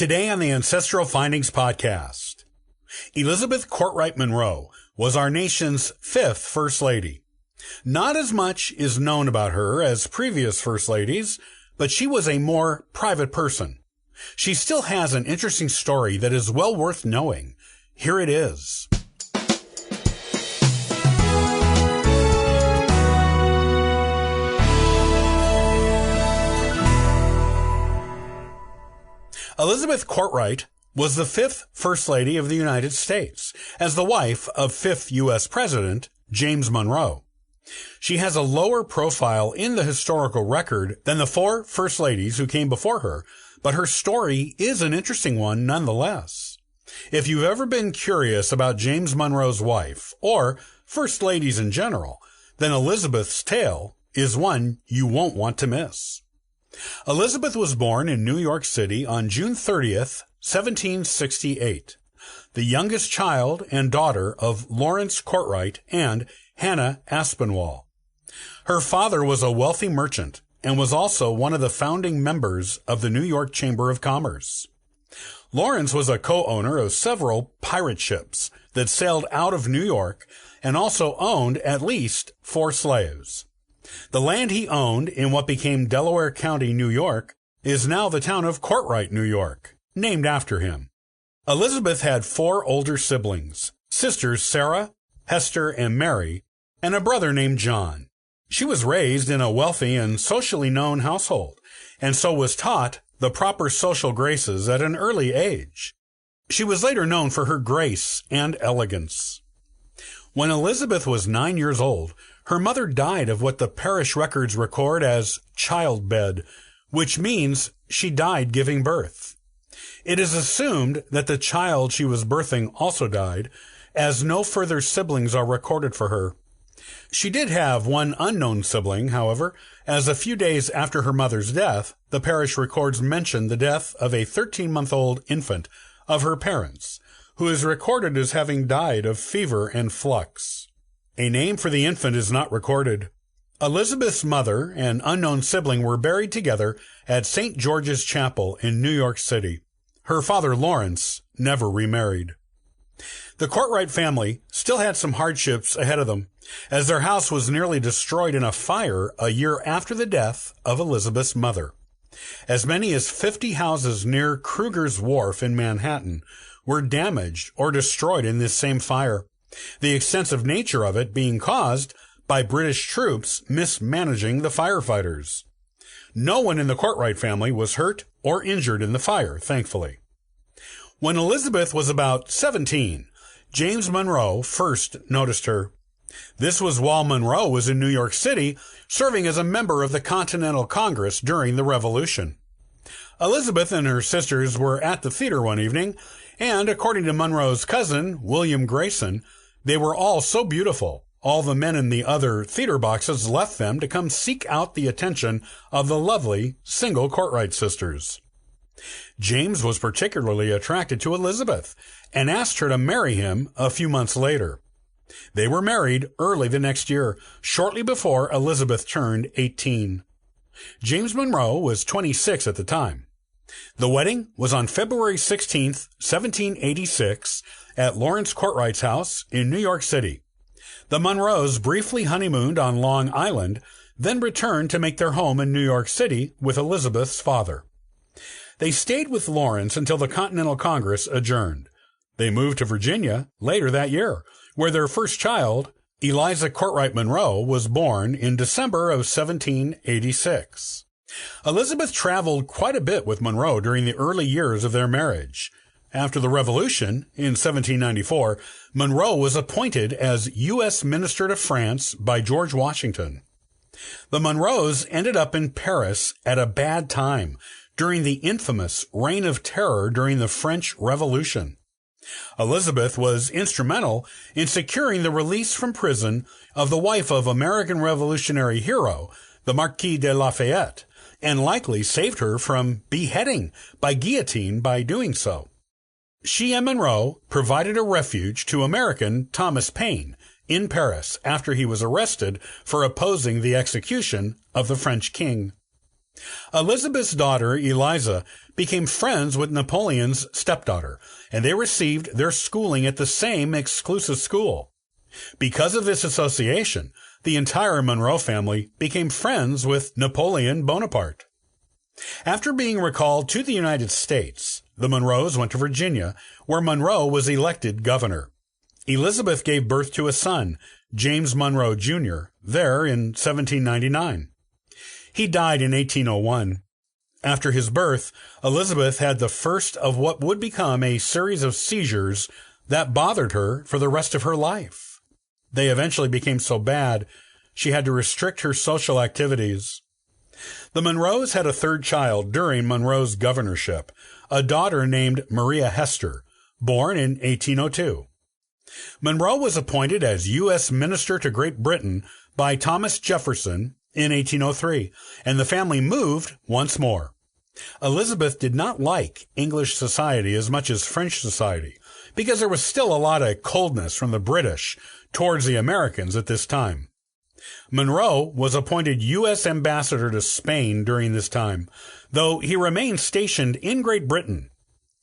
Today on the Ancestral Findings podcast, Elizabeth Kortright Monroe was our nation's fifth First Lady. Not as much is known about her as previous First Ladies, but she was a more private person. She still has an interesting story that is well worth knowing. Here it is. Elizabeth Kortright was the fifth First Lady of the United States, as the wife of fifth U.S. President James Monroe. She has a lower profile in the historical record than the four First Ladies who came before her, but her story is an interesting one nonetheless. If you've ever been curious about James Monroe's wife, or First Ladies in general, then Elizabeth's tale is one you won't want to miss. Elizabeth was born in New York City on June 30th, 1768, the youngest child and daughter of Lawrence Kortright and Hannah Aspinwall. Her father was a wealthy merchant and was also one of the founding members of the New York Chamber of Commerce. Lawrence was a co-owner of several pirate ships that sailed out of New York and also owned at least 4 slaves. The land he owned in what became Delaware County, New York, is now the town of Kortright, New York, named after him. Elizabeth had 4 older siblings, sisters Sarah, Hester, and Mary, and a brother named John. She was raised in a wealthy and socially known household, and so was taught the proper social graces at an early age. She was later known for her grace and elegance. When Elizabeth was 9 years old, her mother died of what the parish records record as childbed, which means she died giving birth. It is assumed that the child she was birthing also died, as no further siblings are recorded for her. She did have one unknown sibling, however, as a few days after her mother's death, the parish records mention the death of a 13-month-old infant of her parents, who is recorded as having died of fever and flux. A name for the infant is not recorded. Elizabeth's mother and unknown sibling were buried together at St. George's Chapel in New York City. Her father, Lawrence, never remarried. The Kortright family still had some hardships ahead of them, as their house was nearly destroyed in a fire a year after the death of Elizabeth's mother. As many as 50 houses near Kruger's Wharf in Manhattan were damaged or destroyed in this same fire, the extensive nature of it being caused by British troops mismanaging the firefighters. No one in the Kortright family was hurt or injured in the fire, thankfully. When Elizabeth was about 17, James Monroe first noticed her. This was while Monroe was in New York City, serving as a member of the Continental Congress during the Revolution. Elizabeth and her sisters were at the theater one evening, and according to Monroe's cousin, William Grayson, they were all so beautiful, all the men in the other theater boxes left them to come seek out the attention of the lovely single Kortright sisters. James was particularly attracted to Elizabeth and asked her to marry him a few months later. They were married early the next year, shortly before Elizabeth turned 18. James Monroe was 26 at the time. The wedding was on February 16, 1786, at Lawrence Kortright's house in New York City. The Monroes briefly honeymooned on Long Island, then returned to make their home in New York City with Elizabeth's father. They stayed with Lawrence until the Continental Congress adjourned. They moved to Virginia later that year, where their first child, Eliza Kortright Monroe, was born in December of 1786. Elizabeth traveled quite a bit with Monroe during the early years of their marriage. After the Revolution, in 1794, Monroe was appointed as U.S. Minister to France by George Washington. The Monroes ended up in Paris at a bad time, during the infamous Reign of Terror during the French Revolution. Elizabeth was instrumental in securing the release from prison of the wife of American Revolutionary hero, the Marquis de Lafayette, and likely saved her from beheading by guillotine by doing so. She and Monroe provided a refuge to American Thomas Paine in Paris after he was arrested for opposing the execution of the French king. Elizabeth's daughter, Eliza, became friends with Napoleon's stepdaughter, and they received their schooling at the same exclusive school. Because of this association, the entire Monroe family became friends with Napoleon Bonaparte. After being recalled to the United States, the Monroes went to Virginia, where Monroe was elected governor. Elizabeth gave birth to a son, James Monroe, Jr., there in 1799. He died in 1801. After his birth, Elizabeth had the first of what would become a series of seizures that bothered her for the rest of her life. They eventually became so bad, she had to restrict her social activities. The Monroes had a third child during Monroe's governorship, a daughter named Maria Hester, born in 1802. Monroe was appointed as U.S. Minister to Great Britain by Thomas Jefferson in 1803, and the family moved once more. Elizabeth did not like English society as much as French society, because there was still a lot of coldness from the British towards the Americans at this time. Monroe was appointed U.S. ambassador to Spain during this time, though he remained stationed in Great Britain.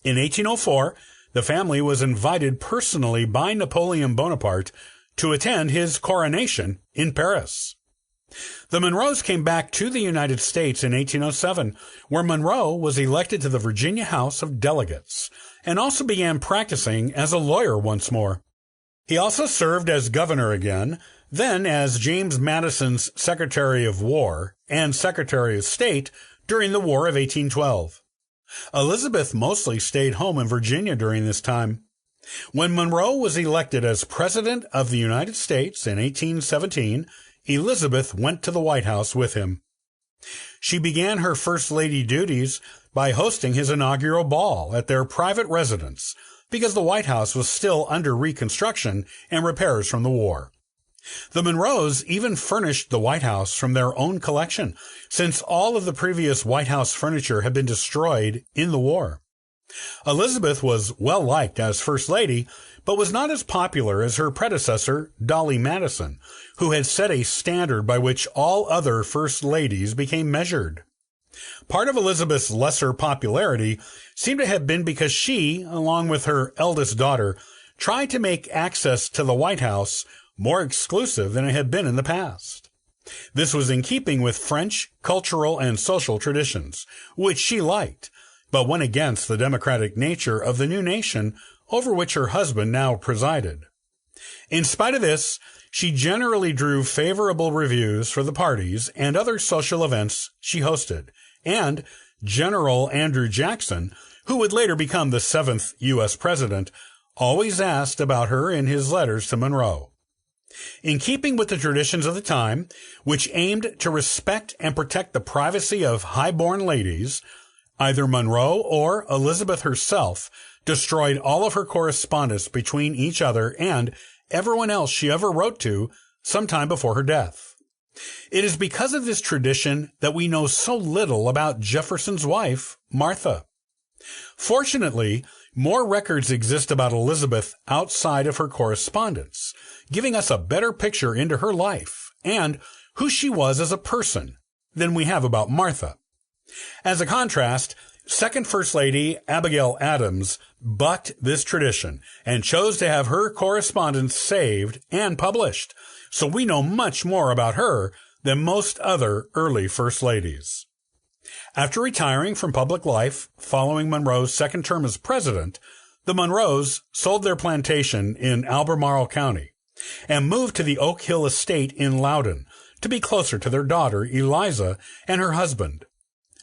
In 1804, the family was invited personally by Napoleon Bonaparte to attend his coronation in Paris. The Monroes came back to the United States in 1807, where Monroe was elected to the Virginia House of Delegates, and also began practicing as a lawyer once more. He also served as governor again, then as James Madison's Secretary of War and Secretary of State during the War of 1812. Elizabeth mostly stayed home in Virginia during this time. When Monroe was elected as President of the United States in 1817, Elizabeth went to the White House with him. She began her First Lady duties by hosting his inaugural ball at their private residence, because the White House was still under reconstruction and repairs from the war. The Monroes even furnished the White House from their own collection, since all of the previous White House furniture had been destroyed in the war. Elizabeth was well liked as First Lady, but was not as popular as her predecessor, Dolly Madison, who had set a standard by which all other First Ladies became measured. Part of Elizabeth's lesser popularity seemed to have been because she, along with her eldest daughter, tried to make access to the White House more exclusive than it had been in the past. This was in keeping with French cultural and social traditions, which she liked, but went against the democratic nature of the new nation over which her husband now presided. In spite of this, she generally drew favorable reviews for the parties and other social events she hosted, and General Andrew Jackson, who would later become the 7th U.S. President, always asked about her in his letters to Monroe. In keeping with the traditions of the time, which aimed to respect and protect the privacy of high-born ladies, either Monroe or Elizabeth herself destroyed all of her correspondence between each other and everyone else she ever wrote to sometime before her death. It is because of this tradition that we know so little about Jefferson's wife, Martha. Fortunately, more records exist about Elizabeth outside of her correspondence, giving us a better picture into her life and who she was as a person than we have about Martha. As a contrast, Second First Lady Abigail Adams bucked this tradition and chose to have her correspondence saved and published, so we know much more about her than most other early First Ladies. After retiring from public life following Monroe's second term as president, the Monroes sold their plantation in Albemarle County and moved to the Oak Hill estate in Loudoun to be closer to their daughter Eliza and her husband.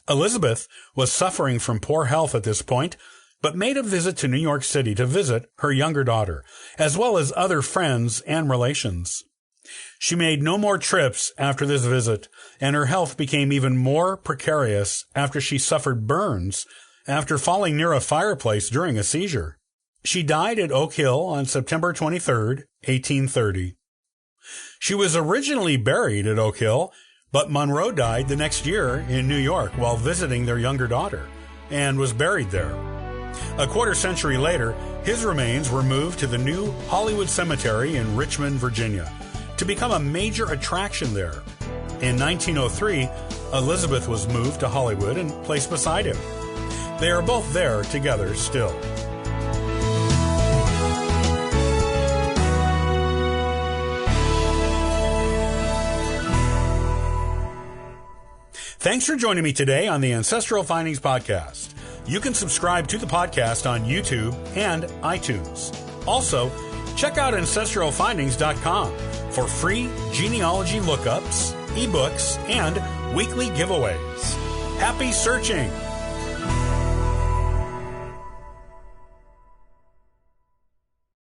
Elizabeth was suffering from poor health at this point, but made a visit to New York City to visit her younger daughter, as well as other friends and relations. She made no more trips after this visit, and her health became even more precarious after she suffered burns after falling near a fireplace during a seizure. She died at Oak Hill on September 23, 1830. She was originally buried at Oak Hill, but Monroe died the next year in New York while visiting their younger daughter, and was buried there. A quarter century later, his remains were moved to the new Hollywood Cemetery in Richmond, Virginia, to become a major attraction there. In 1903, Elizabeth was moved to Hollywood and placed beside him. They are both there together still. Thanks for joining me today on the Ancestral Findings Podcast. You can subscribe to the podcast on YouTube and iTunes. Also, check out ancestralfindings.com for free genealogy lookups, ebooks, and weekly giveaways. Happy searching!